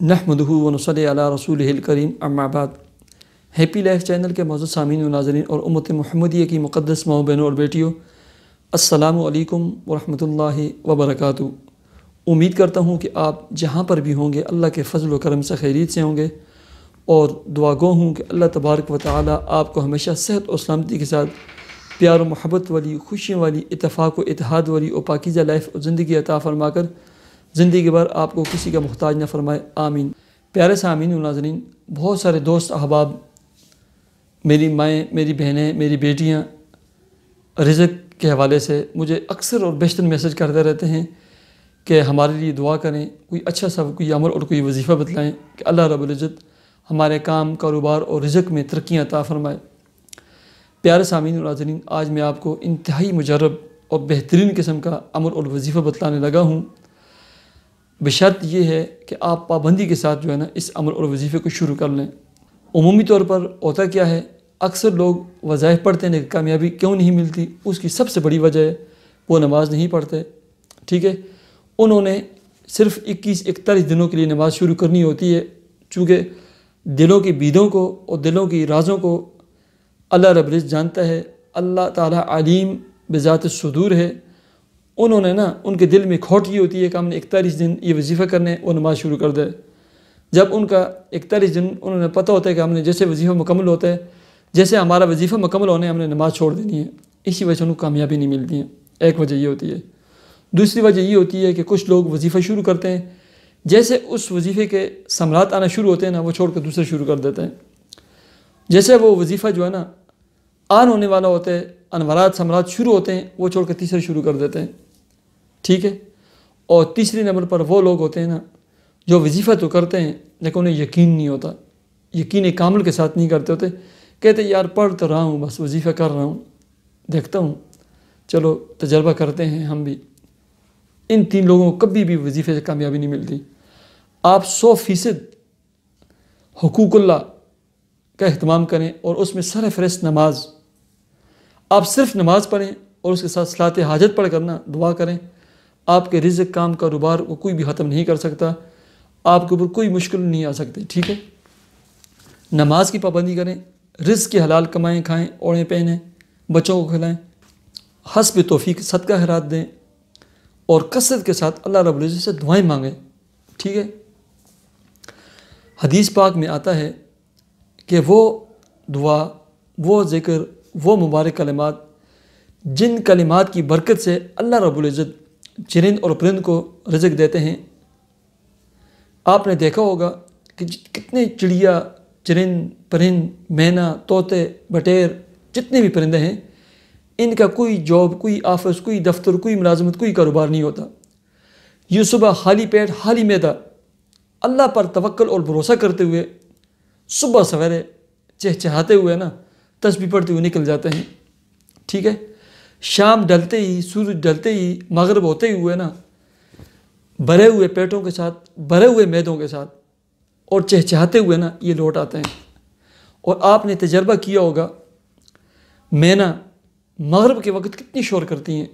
نحمدہ و نصلی علی رسولہ الکریم اما بعد۔ ہیپی لائف چینل کے معزز سامعین و ناظرین اور امت محمدیہ کی مقدس ماؤں بہنوں اور بیٹیوں، السلام علیکم ورحمۃ اللہ وبرکاتہ۔ امید کرتا ہوں کہ آپ جہاں پر بھی ہوں گے اللہ کے فضل و کرم سے خیریت سے ہوں گے، اور دعا گو ہوں کہ اللہ تبارک و تعالی آپ کو ہمیشہ صحت اور سلامتی کے ساتھ پیار و محبت والی، خوشیوں والی، اتفاق و اتحاد والی اور پاکیزہ لائف اور زندگی عطا فرما کر زندگی بھر آپ کو کسی کا محتاج نہ فرمائے، آمین۔ پیارے سامعین و ناظرین، بہت سارے دوست احباب، میری مائیں، میری بہنیں، میری بیٹیاں رزق کے حوالے سے مجھے اکثر اور بیشتر میسج کرتے رہتے ہیں کہ ہمارے لیے دعا کریں، کوئی اچھا سا کوئی عمل اور کوئی وظیفہ بتلائیں کہ اللہ رب العزت ہمارے کام، کاروبار اور رزق میں ترقیاں عطا فرمائے۔ پیارے سامعین و ناظرین، آج میں آپ کو انتہائی مجرب اور بہترین قسم کا عمل اور وظیفہ بتلانے لگا ہوں، بشرط یہ ہے کہ آپ پابندی کے ساتھ جو ہے نا اس عمل اور وظیفے کو شروع کر لیں۔ عمومی طور پر ہوتا کیا ہے، اکثر لوگ وظائف پڑھتے ہیں لیکن کامیابی کیوں نہیں ملتی؟ اس کی سب سے بڑی وجہ ہے وہ نماز نہیں پڑھتے، ٹھیک ہے۔ انہوں نے صرف 21-41 دنوں کے لیے نماز شروع کرنی ہوتی ہے، چونکہ دلوں کی بیدوں کو اور دلوں کی رازوں کو اللہ رب العزت جانتا ہے، اللہ تعالیٰ علیم بذات الصدور ہے۔ انہوں نے ان کے دل میں کھوٹ یہ ہوتی ہے کہ ہم نے 41 دن یہ وظیفہ کرنے، وہ نماز شروع کر دے۔ جب ان کا 41 دن انہوں نے پتہ ہوتا ہے کہ ہم نے جیسے وظیفہ مکمل ہوتا ہے، جیسے ہمارا وظیفہ مکمل ہونے ہم نے نماز چھوڑ دینی ہے، اسی وجہ سے ان کو کامیابی نہیں ملتی ہے۔ ایک وجہ یہ ہوتی ہے۔ دوسری وجہ یہ ہوتی ہے کہ کچھ لوگ وظیفہ شروع کرتے ہیں، جیسے اس وظیفے کے ثمرات آنا شروع ہوتے ہیں وہ چھوڑ کر دوسرے شروع کر دیتے ہیں۔ جیسے وہ وظیفہ جو ہے آن ہونے والا ہوتا ہے، انوارات ثمرات شروع ہوتے ہیں، وہ چھوڑ کر تیسرے شروع کر دیتے ہیں، ٹھیک ہے۔ اور تیسری نمبر پر وہ لوگ ہوتے ہیں جو وظیفہ تو کرتے ہیں لیکن انہیں یقین نہیں ہوتا، یقین کامل کے ساتھ نہیں کرتے ہوتے، کہتے یار پڑھ تو رہا ہوں، بس وظیفہ کر رہا ہوں، دیکھتا ہوں، چلو تجربہ کرتے ہیں ہم بھی۔ ان تین لوگوں کو کبھی بھی وظیفے سے کامیابی نہیں ملتی۔ آپ 100% حقوق اللہ کا اہتمام کریں اور اس میں سر فہرست نماز، آپ صرف نماز پڑھیں اور اس کے ساتھ صلاۃ حاجت پڑھ کر دعا کریں۔ آپ کے رزق، کام، کاروبار کو کوئی بھی ختم نہیں کر سکتا، آپ کے اوپر کوئی مشکل نہیں آ سکتی، ٹھیک ہے۔ نماز کی پابندی کریں، رزق کے حلال کمائیں، کھائیں، اوڑھیں، پہنیں، بچوں کو کھلائیں، حسب توفیق صدقہ خیرات دیں، اور کثرت کے ساتھ اللہ رب العزت سے دعائیں مانگیں، ٹھیک ہے۔ حدیث پاک میں آتا ہے کہ وہ دعا، وہ ذکر، وہ مبارک کلمات جن کلمات کی برکت سے اللہ رب العزت چرند اور پرند کو رزق دیتے ہیں۔ آپ نے دیکھا ہوگا کہ کتنے چڑیا، چرند، پرند، مینا، طوطے، بٹیر، جتنے بھی پرندے ہیں، ان کا کوئی جاب، کوئی آفس، کوئی دفتر، کوئی ملازمت، کوئی کاروبار نہیں ہوتا۔ یہ صبح خالی پیٹ، خالی معدہ، اللہ پر توکل اور بھروسہ کرتے ہوئے صبح سویرے چہچہاتے ہوئے تسبیح پڑھتے ہوئے نکل جاتے ہیں، ٹھیک ہے۔ شام ڈلتے ہی، سورج ڈلتے ہی، مغرب ہوتے ہوئے بھرے ہوئے پیٹوں کے ساتھ، بھرے ہوئے معدوں کے ساتھ اور چہچہاتے ہوئے یہ لوٹ آتے ہیں۔ اور آپ نے تجربہ کیا ہوگا، مینا مغرب کے وقت کتنی شور کرتی ہیں،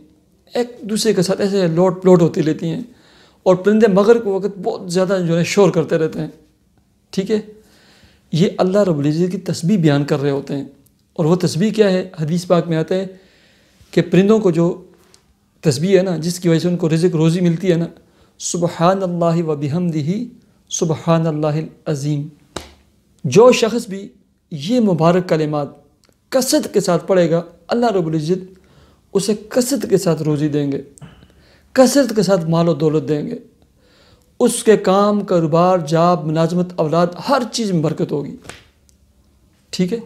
ایک دوسرے کے ساتھ ایسے لوٹ پلوٹ ہوتی لیتی ہیں، اور پرندے مغرب کے وقت بہت زیادہ شور کرتے رہتے ہیں، ٹھیک ہے۔ یہ اللہ رب العزت کی تسبیح بیان کر رہے ہوتے ہیں، اور وہ تسبیح کیا ہے؟ حدیث پاک میں آتا ہے کہ پرندوں کو جو تسبیح ہے جس کی وجہ سے ان کو رزق روزی ملتی ہے سبحان اللہ و بحمدہ سبحان اللہ العظیم۔ جو شخص بھی یہ مبارک کلمات کثرت کے ساتھ پڑھے گا، اللہ رب العزت اسے کثرت کے ساتھ روزی دیں گے، کثرت کے ساتھ مال و دولت دیں گے، اس کے کام، کاروبار، جاب، ملازمت، اولاد، ہر چیز میں برکت ہوگی، ٹھیک ہے۔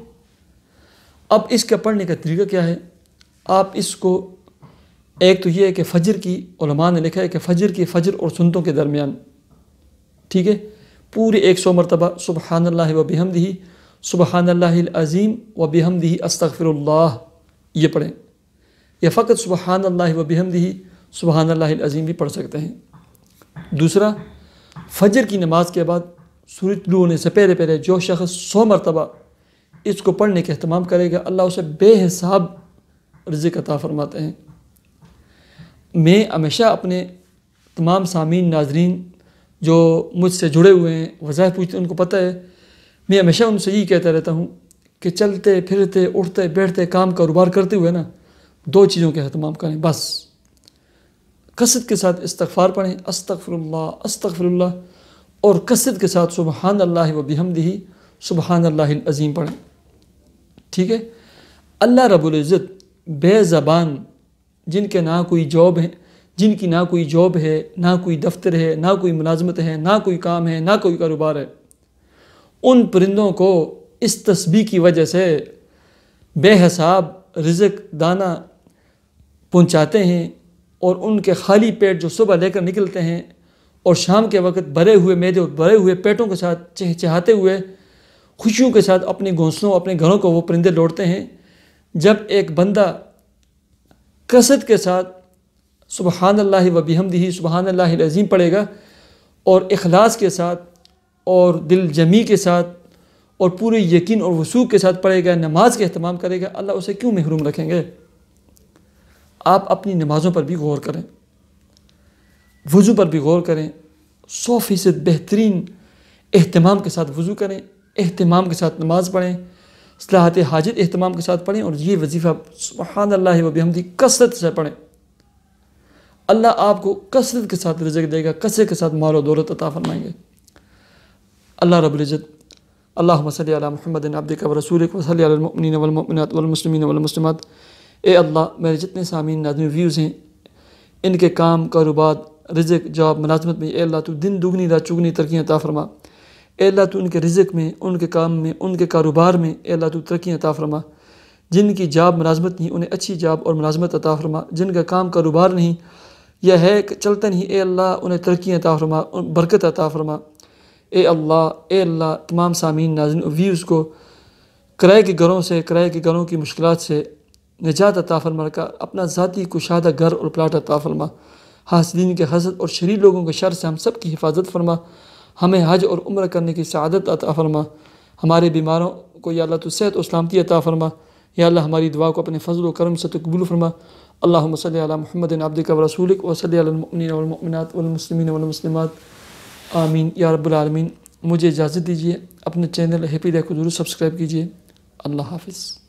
اب اس کے پڑھنے کا طریقہ کیا ہے؟ آپ اس کو، ایک تو یہ ہے کہ فجر کی، علماء نے لکھا ہے کہ فجر اور سنتوں کے درمیان، ٹھیک ہے، پورے 100 مرتبہ سبحان اللہ و بحمدہ سبحان اللہ العظیم و بحمدہ استغفر اللہ یہ پڑھیں، یا فقط سبحان اللہ و بحمدہ سبحان اللہ العظیم بھی پڑھ سکتے ہیں۔ دوسرا، فجر کی نماز کے بعد سورج طلوع ہونے سے پہلے جو شخص 100 مرتبہ اس کو پڑھنے کا اہتمام کرے گا، اللہ اسے بے حساب رزق عطا فرماتے ہیں۔ میں ہمیشہ اپنے تمام سامعین، ناظرین جو مجھ سے جڑے ہوئے ہیں وظائف پوچھتے ہیں ان کو پتہ ہے میں ہمیشہ ان سے یہی کہتا رہتا ہوں کہ چلتے پھرتے اٹھتے بیٹھتے کام کاروبار کرتے ہوئے نا 2 چیزوں کے اہتمام کریں بس. کثرت کے ساتھ استغفار پڑھیں استغفر اللہ اور کثرت کے ساتھ سبحان اللہ و بحمدہ سبحان اللہ العظیم پڑھیں. ٹھیک ہے. اللہ رب العزت بے زبان جن کے نہ کوئی جاب ہے جن کی نہ کوئی جاب ہے نہ کوئی دفتر ہے نہ کوئی ملازمت ہے نہ کوئی کام ہے نہ کوئی کاروبار ہے ان پرندوں کو اس تسبیح کی وجہ سے بے حساب رزق دانہ پہنچاتے ہیں اور ان کے خالی پیٹ جو صبح لے کر نکلتے ہیں اور شام کے وقت بھرے ہوئے معدے اور بھرے ہوئے پیٹوں کے ساتھ چہچہاتے ہوئے خوشیوں کے ساتھ اپنے گھونسلوں اپنے گھروں کو وہ پرندے لوٹتے ہیں. جب ایک بندہ کثرت کے ساتھ سبحان اللہ و بحمدہ سبحان اللہ العظیم پڑھے گا اور اخلاص کے ساتھ اور دل جمی کے ساتھ اور پورے یقین اور وثوق کے ساتھ پڑھے گا نماز کا اہتمام کرے گا اللہ اسے کیوں محروم رکھیں گے. آپ اپنی نمازوں پر بھی غور کریں وضو پر بھی غور کریں 100% بہترین اہتمام کے ساتھ وضو کریں اہتمام کے ساتھ نماز پڑھیں صلاحت حاجت اہتمام کے ساتھ پڑھیں اور یہ وظیفہ سبحان اللہ و بحمدہ کثرت سے پڑھیں. اللہ آپ کو کثرت کے ساتھ رزق دے گا کثرت کے ساتھ مال و دولت عطا فرمائیں گے. اللہ رب العزت اللہم صلی علی محمد عبدک و رسولک و صلی علی المؤمنین والمؤمنات والمسلمین والمسلمات. اے اللہ میرے جتنے سامعین ناظرین ویوز ہیں ان کے کام کاروبار رزق جاب ملازمت میں اے اللہ تو دن دگنی رات چگنی ترقیاں عطا فرما. اے اللہ تو ان کے رزق میں ان کے کام میں ان کے کاروبار میں اے اللہ تو ترقیاں عطا فرما. جن کی جاب ملازمت نہیں انہیں اچھی جاب اور ملازمت عطا فرما. جن کا کام کاروبار نہیں یہ ہے کہ چلتا نہیں اے اللہ انہیں ترقیاں عطا فرما برکت عطا فرما. اے اللہ تمام سامعین ناظرین ویوز کو کرائے کے گھروں کی مشکلات سے نجات عطا فرما کا اپنا ذاتی کشادہ گھر اور پلاٹ عطا فرما. حاسدین کے حسد اور شریر لوگوں کے شر سے ہم سب کی حفاظت فرما. ہمیں حج اور عمرہ کرنے کی سعادت عطا فرما. ہمارے بیماروں کو یا اللہ تو صحت و سلامتی عطا فرما. یا اللہ ہماری دعا کو اپنے فضل و کرم سے تو قبول فرما. اللہم صلی علی محمد عبدک و رسولک و صلی علی المؤمنین والمؤمنات والمسلمین والمسلمات. آمین یا رب العالمین. مجھے اجازت دیجیے اپنے چینل ہیپی ڈے کو ضرور سبسکرائب کیجیے. اللہ حافظ.